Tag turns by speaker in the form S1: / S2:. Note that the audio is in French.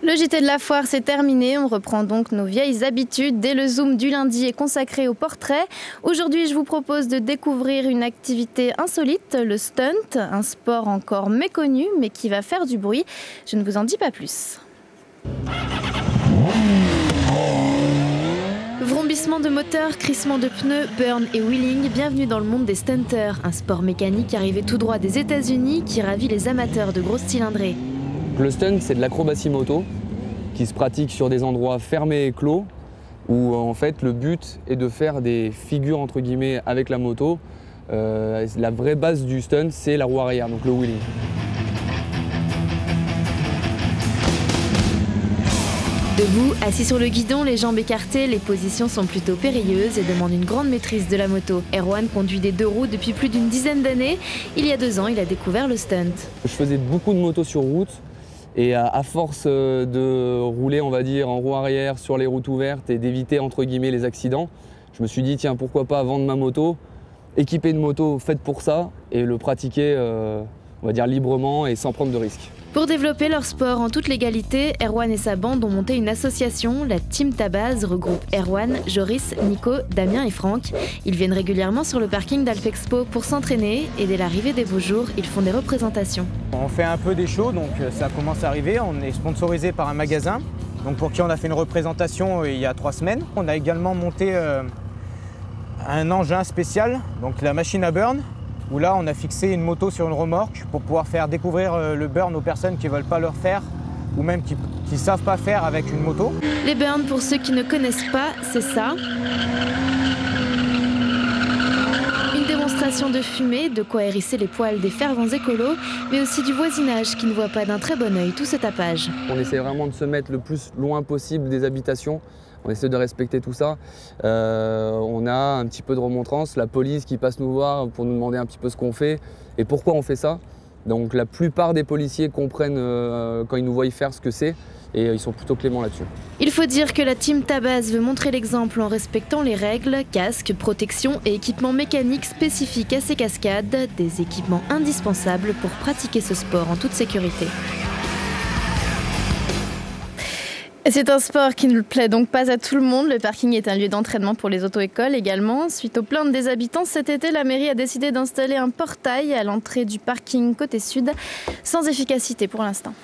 S1: Le JT de la foire, c'est terminé. On reprend donc nos vieilles habitudes. Dès le Zoom du lundi est consacré au portrait. Aujourd'hui, je vous propose de découvrir une activité insolite, le stunt, un sport encore méconnu, mais qui va faire du bruit. Je ne vous en dis pas plus. Vrombissement de moteur, crissement de pneus, burn et wheeling, bienvenue dans le monde des stunters, un sport mécanique arrivé tout droit des États-Unis qui ravit les amateurs de grosses cylindrées.
S2: Le stunt, c'est de l'acrobatie moto qui se pratique sur des endroits fermés et clos où en fait le but est de faire des figures entre guillemets avec la moto. La vraie base du stunt, c'est la roue arrière, donc le wheeling.
S1: Debout, assis sur le guidon, les jambes écartées, les positions sont plutôt périlleuses et demandent une grande maîtrise de la moto. Erwan conduit des deux roues depuis plus d'une dizaine d'années. Il y a 2 ans, il a découvert le stunt.
S2: Je faisais beaucoup de motos sur route et à force de rouler, on va dire, en roue arrière sur les routes ouvertes et d'éviter entre guillemets les accidents, je me suis dit tiens, pourquoi pas vendre ma moto, équiper une moto faite pour ça et le pratiquer on va dire librement et sans prendre de risques.
S1: Pour développer leur sport en toute légalité, Erwan et sa bande ont monté une association, la Team Tabaz regroupe Erwan, Joris, Nico, Damien et Franck. Ils viennent régulièrement sur le parking d'Alpexpo pour s'entraîner et dès l'arrivée des beaux jours, ils font des représentations.
S3: On fait un peu des shows, donc ça commence à arriver. On est sponsorisé par un magasin, donc pour qui on a fait une représentation il y a 3 semaines. On a également monté un engin spécial, donc la machine à burn, où là on a fixé une moto sur une remorque pour pouvoir faire découvrir le burn aux personnes qui ne veulent pas le faire ou même qui ne savent pas faire avec une moto.
S1: Les burns, pour ceux qui ne connaissent pas, c'est ça. Une démonstration de fumée, de quoi hérisser les poils des fervents écolos, mais aussi du voisinage qui ne voit pas d'un très bon œil tout ce tapage.
S2: On essaie vraiment de se mettre le plus loin possible des habitations. On essaie de respecter tout ça. On a un petit peu de remontrance, la police qui passe nous voir pour nous demander un petit peu ce qu'on fait et pourquoi on fait ça. Donc la plupart des policiers comprennent quand ils nous voient faire ce que c'est et ils sont plutôt cléments là-dessus.
S1: Il faut dire que la Team Tabaz veut montrer l'exemple en respectant les règles, casques, protection et équipements mécaniques spécifiques à ces cascades, des équipements indispensables pour pratiquer ce sport en toute sécurité. C'est un sport qui ne plaît donc pas à tout le monde. Le parking est un lieu d'entraînement pour les auto-écoles également. Suite aux plaintes des habitants, cet été, la mairie a décidé d'installer un portail à l'entrée du parking côté sud, sans efficacité pour l'instant.